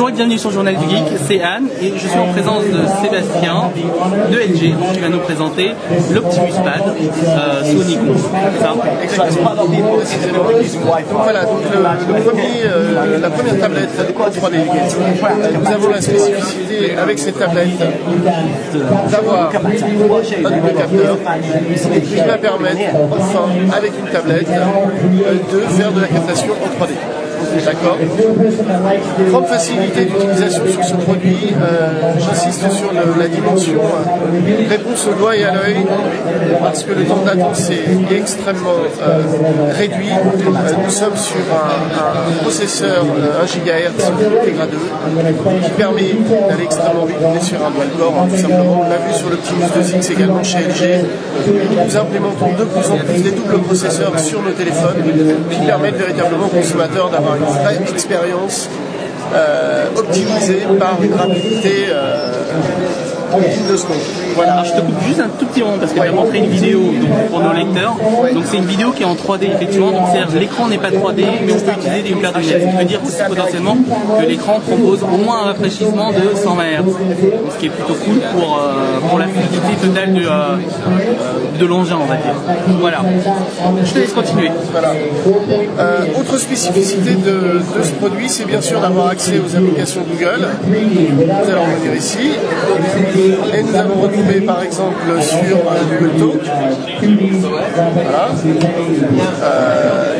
Bonjour et bienvenue sur le Journal du Geek, c'est Anne et je suis en présence de Sébastien de LG qui va nous présenter l'Optimus Pad sous Nikon. Voilà, donc la première tablette en 3D. Nous avons la spécificité avec cette tablette d'avoir un double capteur qui va permettre enfin avec une tablette de faire de la captation en 3D. D'accord. Grande facilité d'utilisation sur ce produit, j'insiste sur la dimension réponse au doigt et à l'œil, parce que le temps d'attente est extrêmement réduit. Nous sommes sur un processeur 1 GHz Tegra 2 qui permet d'aller extrêmement vite. On est sur un dual-core, tout simplement. On l'a vu sur l'Optimus 2X également chez LG. Nous implémentons de plus en plus des doubles processeurs sur nos téléphones qui permettent véritablement aux consommateurs d'avoir une vraie expérience optimisée par une rapidité de secondes. Voilà. Alors je te coupe juste un tout petit moment parce que tu as montré une vidéo donc, pour nos lecteurs. Donc c'est une vidéo qui est en 3D effectivement. Donc c'est-à-dire l'écran n'est pas 3D mais on peut utiliser des paires de lunettes. Ce qui veut dire aussi potentiellement que l'écran propose au moins un rafraîchissement de 120 Hz. Ce qui est plutôt cool pour la fluidité totale de l'engin on va dire. Voilà. Je te laisse continuer. Voilà. Autre spécificité de ce produit, c'est bien sûr d'avoir accès aux applications Google. Nous allons venir ici. Et nous allons retrouver par exemple sur Google Talk. Voilà.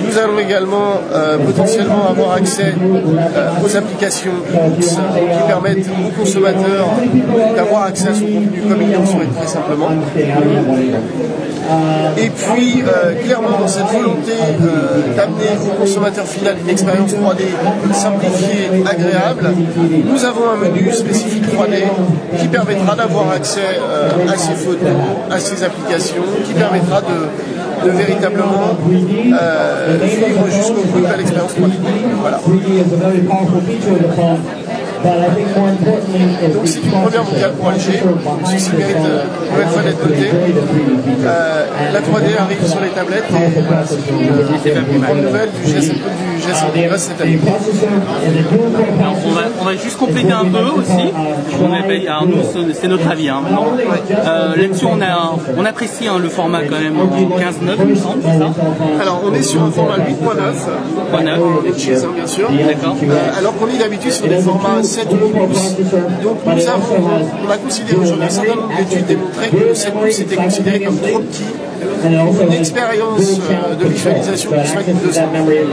Nous allons également potentiellement avoir accès aux applications Books qui permettent aux consommateurs d'avoir accès à son contenu comme ils le souhaitent très simplement. Et puis, clairement, dans cette volonté d'amener au consommateur final une expérience 3D simplifiée, agréable, nous avons un menu spécifique 3D qui permettra d'avoir accès à ces photos, à ces applications, qui permettra de véritablement vivre jusqu'au bout de l'expérience 3D. Voilà. Donc c'est une première mondiale pour LG, ceci mérite une fois d'être noté. La 3D arrive sur les tablettes et voilà, c'est une bonne nouvelle du GS Congress cette année. On va juste compléter un peu aussi. Alors nous c'est notre avis hein, maintenant. Là-dessus on apprécie le format quand même 15:9 il me semble, c'est ça? Alors on est sur un format 8.9 LG bien sûr. D'accord. Alors qu'on est d'habitude sur des formats 7 ou 8 pouces. Donc on a considéré aujourd'hui, un certain nombre d'études démontraient que le 7 pouces était considéré comme trop petit. Une expérience de visualisation qui soit d'une 200.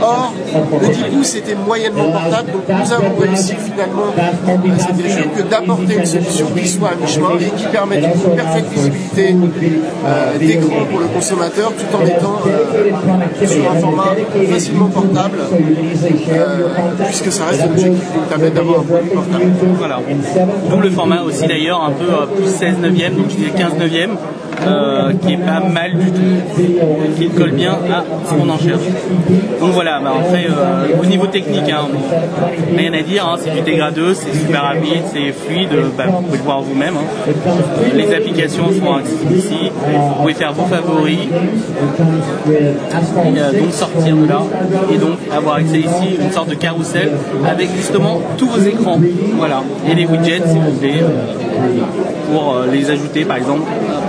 Or, le 10 pouces était moyennement portable, donc nous avons réussi finalement, c'était juste que d'apporter une solution qui soit à mi-chemin et qui permette une parfaite visibilité d'écran pour le consommateur tout en étant sur un format facilement portable, puisque ça reste l'objectif d'une tablette d'avoir un produit portable. Voilà. D'où le format aussi d'ailleurs un peu plus 16/9, donc je disais 15/9. Qui est pas mal du tout, qui colle bien à ce qu'on en cherche. Donc voilà, après au niveau technique, rien à dire, c'est du Tegra 2, c'est super rapide, c'est fluide, vous pouvez le voir vous-même. Les applications seront accessibles ici, vous pouvez faire vos favoris, donc sortir de là, et donc avoir accès ici à une sorte de carrousel avec justement tous vos écrans, voilà, et les widgets si vous voulez, pour les ajouter par exemple.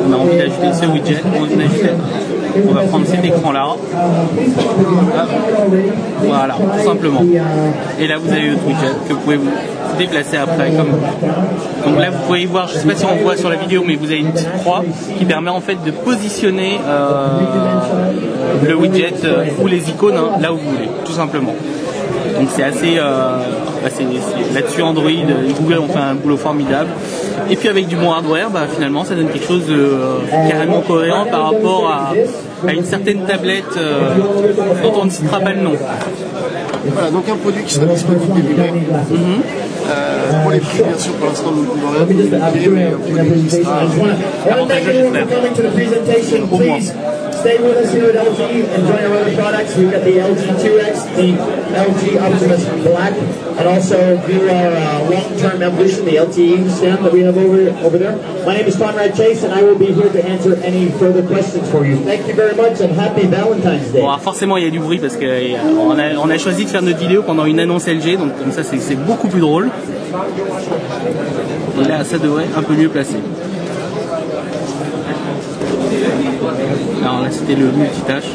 On a envie d'ajouter ce widget, on va prendre cet écran là, voilà, tout simplement. Et là vous avez votre widget que vous pouvez vous déplacer après comme donc là vous pouvez y voir, je ne sais pas si on voit sur la vidéo, mais vous avez une petite croix qui permet en fait de positionner le widget ou les icônes là où vous voulez, tout simplement. Donc c'est assez là-dessus Android et Google ont fait un boulot formidable. Et puis avec du bon hardware, finalement ça donne quelque chose de carrément cohérent par rapport à une certaine tablette dont on ne citera pas le nom. Voilà, donc un produit qui sera disponible début mai. Pour les prix, bien sûr, pour l'instant, nous ne pouvons rien communiquer, mais un produit qui sera avantageux, j'espère. Au moins. stay with us here at LG. Enjoy our other products. We've got the LG 2X, the LG Optimus Black, and also view our long-term evolution, the LTE stand that we have over there. My name is Conrad Chase, and I will be here to answer any further questions for you. Thank you very much, and happy Valentine's Day. Bon, forcément, il y a du bruit parce qu'on a choisi de faire notre vidéo pendant une annonce LG, donc comme ça, c'est beaucoup plus drôle. Et là, ça devrait un peu mieux placer. Alors là, c'était le multitâche.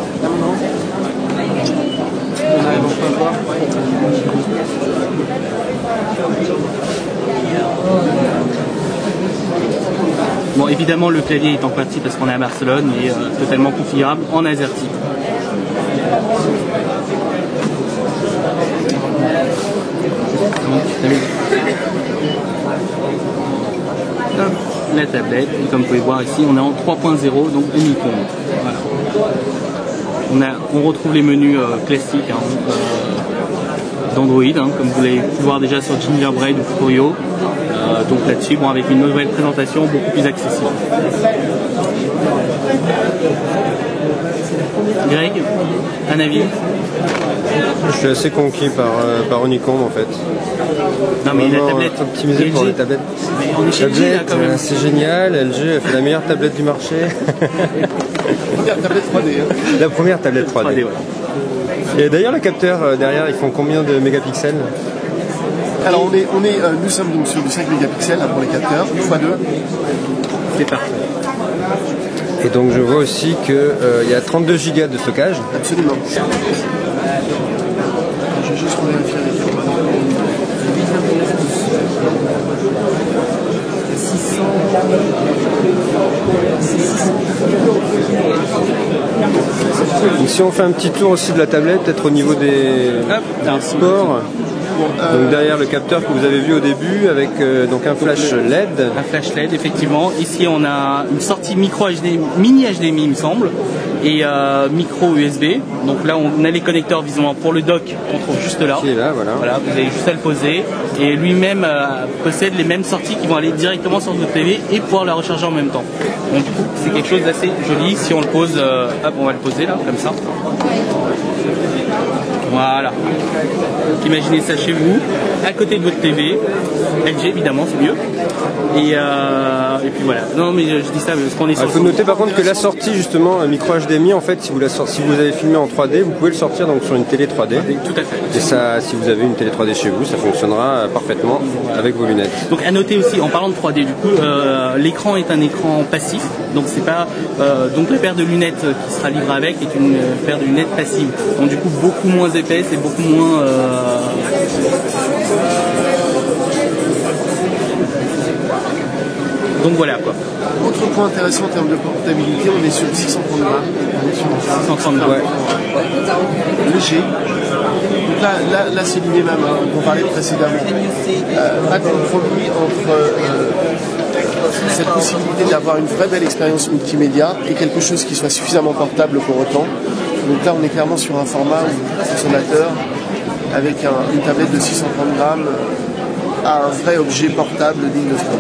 Bon, évidemment, le clavier est en QWERTY parce qu'on est à Barcelone, mais totalement configurable en AZERTY. La tablette, et comme vous pouvez voir ici, on est en 3.0, donc Honeycomb. Voilà. On retrouve les menus classiques d'Android, comme vous l'avez pu voir déjà sur Gingerbread ou Furio. Donc là-dessus, bon, avec une nouvelle présentation beaucoup plus accessible. Greg, un avis? Je suis assez conquis par Honeycomb en fait. Non mais la tablette optimisée pour les tablettes. Mais on est chez LG là quand même. C'est génial, LG a fait la meilleure tablette du marché. Première tablette 3D. Hein. La première tablette 3D. Ouais. Et d'ailleurs le capteur derrière, ils font combien de mégapixels? Alors nous sommes donc sur du 5 mégapixels pour les capteurs, x2. C'est parfait. Et donc je vois aussi qu'il y a 32 Go de stockage. Absolument. Je vais juste vérifier avec vous. Donc si on fait un petit tour aussi de la tablette, peut-être au niveau des sports. Donc derrière le capteur que vous avez vu au début avec donc un flash LED. Un flash LED effectivement. Ici on a une sortie micro HD, mini HDMI il me semble, et micro USB. Donc là on a les connecteurs visiblement pour le dock qu'on trouve juste là. Qui est là, voilà. Voilà, vous avez juste à le poser. Et lui-même possède les mêmes sorties qui vont aller directement sur votre télé et pouvoir la recharger en même temps. Donc du coup c'est quelque chose d'assez joli. Si on le pose, hop, on va le poser là comme ça. Voilà. Imaginez ça chez vous, à côté de votre TV, LG évidemment, c'est mieux. Et puis voilà. Non mais je dis ça parce qu'on est sur. Il faut noter par contre que la sortie justement micro HDMI, en fait, si vous avez filmé en 3D, vous pouvez le sortir donc sur une télé 3D. Tout à fait. Et ça, si vous avez une télé 3D chez vous, ça fonctionnera parfaitement avec vos lunettes. Donc à noter aussi, en parlant de 3D, du coup, l'écran est un écran passif. Donc c'est pas donc la paire de lunettes qui sera livrée avec est une paire de lunettes passive. Donc du coup beaucoup moins épaisse et beaucoup moins donc voilà quoi. Autre point intéressant en termes de portabilité, on est sur 630 grammes. 630 grammes. Ouais. Léger. Donc là c'est l'idée même qu'on parlait précédemment. Pas de compromis entre cette possibilité d'avoir une vraie belle expérience multimédia et quelque chose qui soit suffisamment portable pour autant. Donc là on est clairement sur un format consommateur avec une tablette de 630 grammes à un vrai objet portable digne de ce nom.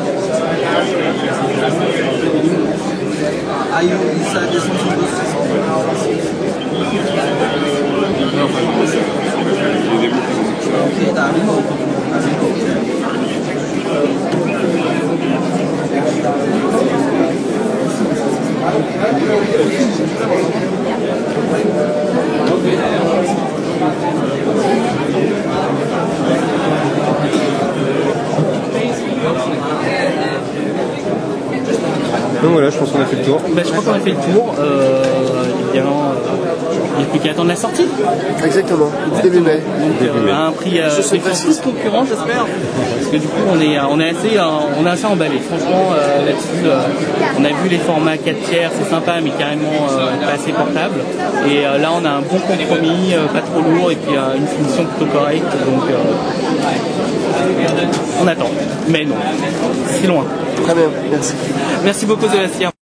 Donc voilà, je pense qu'on a fait le tour. Ben, je crois qu'on a fait le tour. Évidemment, il n'y a plus qu'à attendre la sortie. Exactement, début mai. Donc, à un prix plus concurrent, j'espère. Parce que du coup, on est assez emballé. Franchement, là-dessus, on a vu les formats 4 tiers, c'est sympa, mais carrément pas assez portable. Et là, on a un bon compromis, pas trop lourd, et puis une finition plutôt correcte. Donc, on attend. Mais non, c'est loin. Très bien, merci. Merci beaucoup, Sébastien.